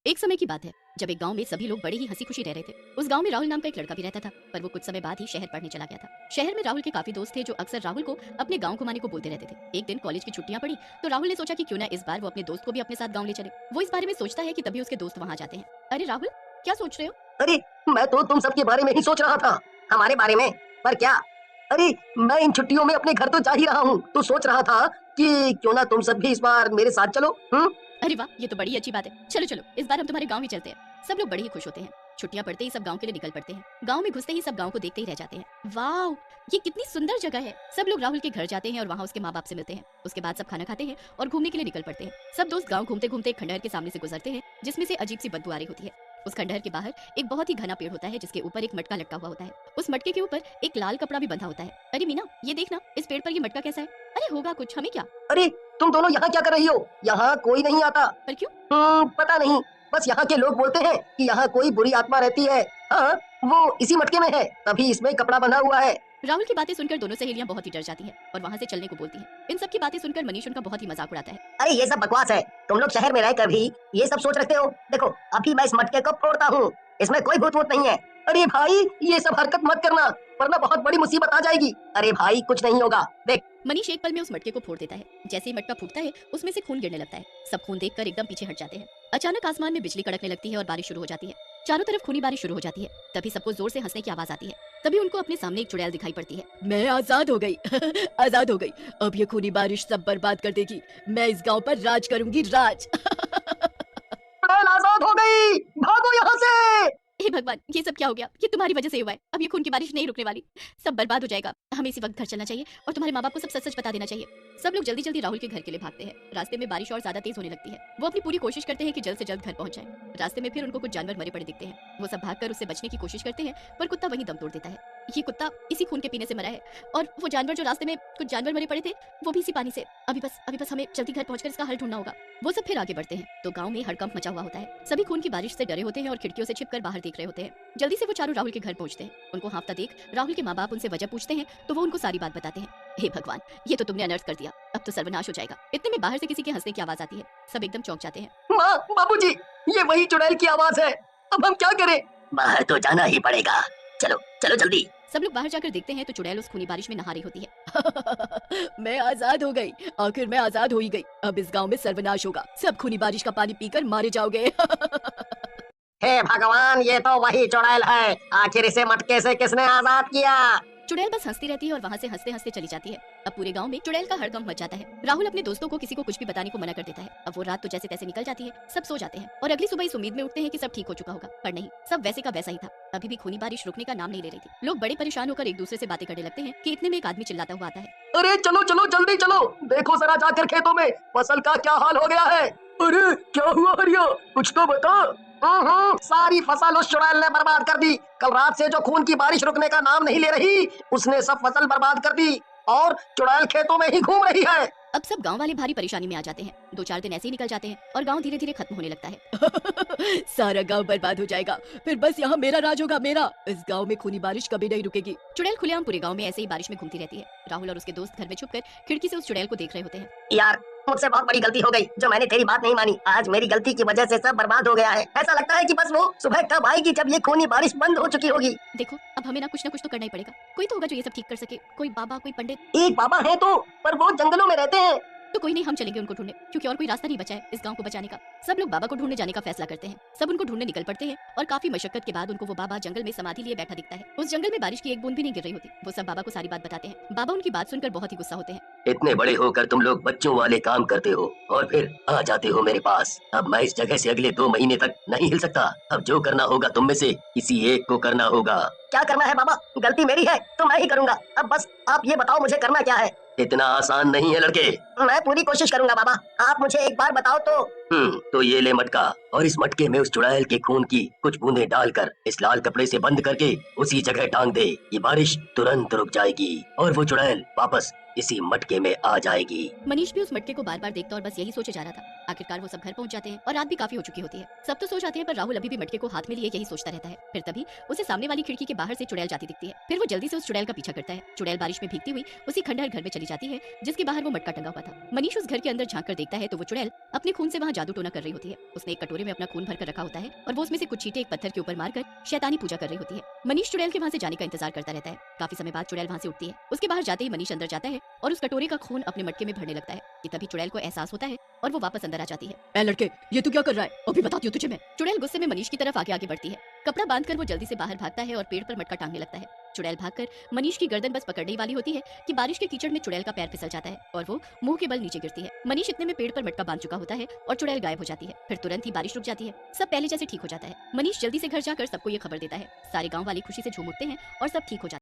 एक समय की बात है जब एक गांव में सभी लोग बड़े ही हंसी खुशी रह रहे थे। उस गांव में राहुल नाम का एक लड़का भी रहता था, पर वो कुछ समय बाद ही शहर पढ़ने चला गया था। शहर में राहुल के काफी दोस्त थे जो अक्सर राहुल को अपने गांव घुमाने को बोलते रहते थे। एक दिन कॉलेज की छुट्टियां पड़ी तो राहुल ने सोचा कि क्यों ना इस बार वो अपने दोस्त को भी अपने साथ गाँव ले चले। वो इस बारे में सोचता है कि तभी उसके दोस्त वहाँ जाते हैं। अरे राहुल, क्या सोच रहे हो? अरे, मैं तो तुम सबके बारे में ही सोच रहा था। हमारे बारे में? पर क्या? अरे, मैं इन छुट्टियों में अपने घर तो जा ही रहा हूँ, तो सोच रहा था कि क्यों ना तुम सब भी इस बार मेरे साथ चलो। अरे वाह, ये तो बड़ी अच्छी बात है। चलो चलो, इस बार हम तुम्हारे गाँव ही चलते हैं। सब लोग बड़े ही खुश होते हैं। छुट्टियां पड़ते ही सब गांव के लिए निकल पड़ते हैं। गांव में घुसते ही सब गांव को देखते ही रह जाते हैं। वाह, ये कितनी सुंदर जगह है। सब लोग राहुल के घर जाते हैं और वहाँ उसके माँ बाप से मिलते हैं। उसके बाद सब खाना खाते हैं और घूमने के लिए निकल पड़ते हैं। सब दोस्त गांव घूमते घूमते एक खंडहर के सामने से गुजरते हैं जिसमें से अजीब सी बदबू आ रही होती है। उस खंडहर के बाहर एक बहुत ही घना पेड़ होता है जिसके ऊपर एक मटका लटका हुआ होता है। उस मटके के ऊपर एक लाल कपड़ा भी बंधा होता है। अरे मीना, ये देखना, इस पेड़ पर ये मटका कैसा है? अरे होगा कुछ, हमें क्या। अरे, तुम दोनों यहाँ क्या कर रही हो? यहाँ कोई नहीं आता। पर क्यों? पता नहीं, बस यहाँ के लोग बोलते हैं कि यहाँ कोई बुरी आत्मा रहती है। हाँ, वो इसी मटके में है, तभी इसमें कपड़ा बंधा हुआ है। राहुल की बातें सुनकर दोनों सहेलियां बहुत ही डर जाती हैं और वहाँ से चलने को बोलती हैं। इन सब की बातें सुनकर मनीष उनका बहुत ही मजाक उड़ाता है। अरे, ये सब बकवास है। तुम लोग शहर में रहकर भी ये सब सोच रखते हो। देखो, अभी मैं इस मटके को फोड़ता हूँ, इसमें कोई भूत वूत नहीं है। अरे भाई, ये सब हरकत मत करना, वरना बहुत बड़ी मुसीबत आ जाएगी। अरे भाई, कुछ नहीं होगा, देख। मनीष एक पल में उस मटके को फोड़ देता है। जैसे ही मटका फूटता है उसमें से खून गिरने लगता है। सब खून देखकर एकदम पीछे हट जाते हैं। अचानक आसमान में बिजली कड़कने लगती है और बारिश शुरू हो जाती है। चारों तरफ खूनी बारिश शुरू हो जाती है। तभी सबको जोर से हंसने की आवाज आती है। तभी उनको अपने सामने एक चुड़ैल दिखाई पड़ती है। मैं आजाद हो गई आजाद हो गई। अब ये खूनी बारिश सब बर्बाद कर देगी। मैं इस गांव पर राज करूंगी, राज चुड़ैल आजाद हो गई, भागो यहाँ से। हे भगवान, ये सब क्या हो गया? ये तुम्हारी वजह से हुआ है। अब ये खून की बारिश नहीं रुकने वाली, सब बर्बाद हो जाएगा। हमें इसी वक्त घर चलना चाहिए और तुम्हारे माँ बाप को सब सच सच बता देना चाहिए। सब लोग जल्दी जल्दी राहुल के घर के लिए भागते हैं। रास्ते में बारिश और ज्यादा तेज होने लगती है। वो अपनी पूरी कोशिश करते हैं कि जल्द से जल्द घर पहुंच जाए। रास्ते में फिर उनको कुछ जानवर मरे पड़े दिखते हैं। वो सब भागकर उससे बचने की कोशिश करते हैं, पर कुत्ता वहीं दम तोड़ देता है। ये कुत्ता इसी खून के पीने से मरा है और वो जानवर जो रास्ते में कुछ जानवर मरे पड़े थे, वो भी इसी पानी से। अभी बस हमें जल्दी घर पहुंचकर इसका हल ढूंढना होगा। वो सब फिर आगे बढ़ते हैं तो गांव में हड़कंप मचा हुआ होता है। सभी खून की बारिश से डरे होते हैं और खिड़कियों से छिपकर बाहर देख रहे होते हैं। जल्दी से वो चारों राहुल के घर पहुंचते हैं। उनको हाँफता देख राहुल के माँ बाप उनसे वजह पूछते हैं तो वो उनको सारी बात बताते हैं। हे भगवान, ये तो तुमने अनर्थ कर दिया, अब तो सर्वनाश हो जाएगा। इतने में बाहर से किसी के हंसने की आवाज आती है। सब एकदम चौंक जाते हैं। माँ, बाबूजी, ये वही चुड़ैल की आवाज है। अब हम क्या करें? बाहर तो जाना ही पड़ेगा। चलो चलो जल्दी। सब लोग बाहर जाकर देखते हैं तो चुड़ैल उस खूनी बारिश में नहा रही होती है। मैं आजाद हो गई, आखिर मैं आजाद हो ही गई। अब इस गांव में सर्वनाश होगा, सब खूनी बारिश का पानी पीकर मारे जाओगे। हे भगवान, ये तो वही चुड़ैल है। आखिर इसे मटके से किसने आजाद किया? चुड़ैल बस हंसती रहती है और वहाँ से हंसते हंसते चली जाती है। अब पूरे गांव में चुड़ैल का हड़कंप मच जाता है। राहुल अपने दोस्तों को किसी को कुछ भी बताने को मना कर देता है। अब वो रात तो जैसे तैसे निकल जाती है। सब सो जाते हैं और अगली सुबह इस उम्मीद में उठते हैं कि सब ठीक हो चुका होगा, पर नहीं, सब वैसे का वैसा ही था। अभी भी खूनी बारिश रुकने का नाम नहीं ले रही थी। लोग बड़े परेशान होकर एक दूसरे से बातें करने लगते हैं कि इतने में एक आदमी चिल्लाता हुआ आता है। अरे चलो चलो जल्दी चलो, देखो जरा जाकर खेतों में फसल का क्या हाल हो गया है। अरे क्या हुआ हरिया, कुछ तो बता। सारी फसल उस चुड़ैल ने बर्बाद कर दी। कल रात से जो खून की बारिश रुकने का नाम नहीं ले रही, उसने सब फसल बर्बाद कर दी और चुड़ैल खेतों में ही घूम रही है। अब सब गांव वाले भारी परेशानी में आ जाते हैं। 2-4 दिन ऐसे ही निकल जाते हैं और गांव धीरे धीरे खत्म होने लगता है। सारा गांव बर्बाद हो जाएगा, फिर बस यहाँ मेरा राज होगा, मेरा। इस गांव में खूनी बारिश कभी नहीं रुकेगी। चुड़ैल खुलेआम पूरे गांव में ऐसे ही बारिश में घूमती रहती है। राहुल और उसके दोस्त घर में छुपकर खिड़की से उस चुड़ैल को देख रहे होते हैं। यार, मुझसे बहुत बड़ी गलती हो गई जो मैंने तेरी बात नहीं मानी। आज मेरी गलती की वजह से सब बर्बाद हो गया है। ऐसा लगता है कि बस वो सुबह कब आएगी जब ये खूनी बारिश बंद हो चुकी होगी। देखो, अब हमें ना कुछ तो करना ही पड़ेगा। कोई तो होगा जो ये सब ठीक कर सके, कोई बाबा, कोई पंडित। एक बाबा है तो, पर वो जंगलों में रहते हैं। तो कोई नहीं, हम चलेंगे उनको ढूंढने, क्योंकि और कोई रास्ता नहीं बचा है इस गांव को बचाने का। सब लोग बाबा को ढूंढने जाने का फैसला करते हैं। सब उनको ढूंढने निकल पड़ते हैं और काफी मशक्कत के बाद उनको वो बाबा जंगल में समाधि लिए बैठा दिखता है। उस जंगल में बारिश की एक बूंद भी नहीं गिर रही होती। वो सब बाबा को सारी बात बताते हैं। बाबा उनकी बात सुनकर बहुत ही गुस्सा होते हैं। इतने बड़े होकर तुम लोग बच्चों वाले काम करते हो और फिर आ जाते हो मेरे पास। अब मैं इस जगह से अगले 2 महीने तक नहीं हिल सकता। अब जो करना होगा तुम में से किसी एक को करना होगा। क्या करना है बाबा? गलती मेरी है तो मैं ही करूँगा। अब बस आप ये बताओ मुझे करना क्या है। इतना आसान नहीं है लड़के। मैं पूरी कोशिश करूँगा बाबा, आप मुझे एक बार बताओ तो। तो ये ले मटका, और इस मटके में उस चुड़ैल के खून की कुछ बूंदें डालकर इस लाल कपड़े से बंद करके उसी जगह टांग दे। ये बारिश तुरंत रुक जाएगी और वो चुड़ैल वापस इसी मटके में आ जाएगी। मनीष भी उस मटके को बार बार देखता और बस यही सोचे जा रहा था। आखिरकार वो सब घर पहुंच जाते हैं और रात भी काफी हो चुकी होती है। सब तो सो जाते हैं पर राहुल अभी भी मटके को हाथ में लिए यही सोचता रहता है। फिर तभी उसे सामने वाली खिड़की के बाहर से चुड़ैल जाती दिखती है। फिर वो जल्दी से उस चुड़ैल का पीछा करता है। चुड़ैल बारिश में भीगती हुई उसी खंडहर घर में चली जाती है जिसके बाहर वो मटका टंगा हुआ था। मनीष उस घर के अंदर झांक कर देखता है तो वो चुड़ैल अपने खून से वहाँ जादू टोना कर रही होती है। उसने एक कटोरे में अपना खून भरकर रखा होता है और वो उसमें से कुछ छींटे एक पत्थर के ऊपर मारकर शैतानी पूजा कर रही होती है। मनीष चुड़ैल के वहाँ से जाने का इंतजार करता रहता है। काफी समय बाद चुड़ैल वहाँ से उठती है। उसके बाहर जाते ही मनीष अंदर जाता है और उस कटोरे का खून अपने मटके में भरने लगता है कि तभी चुड़ैल को एहसास होता है और वो वापस अंदर आ जाती है। ए लड़के, ये तू क्या कर रहा है? अभी बताती हूँ तुझे मैं। चुड़ैल गुस्से में मनीष की तरफ आगे आगे बढ़ती है। कपड़ा बांधकर वो जल्दी से बाहर भागता है और पेड़ पर मटका टांगने लगता है। चुड़ैल भागकर मनीष की गर्दन बस पकड़ने ही वाली होती है कि बारिश के कीचड़ में चुड़ैल का पैर फिसल जाता है और वो मुंह के बल नीचे गिरती है। मनीष इतने में पेड़ पर मटका बांध चुका होता है और चुड़ैल गायब हो जाती है। फिर तुरंत ही बारिश रुक जाती है। सब पहले जैसे ठीक हो जाता है। मनीष जल्दी से घर जाकर सबको ये खबर देता है। सारे गाँव वाले खुशी से झूम उठते हैं और सब ठीक हो जाता है।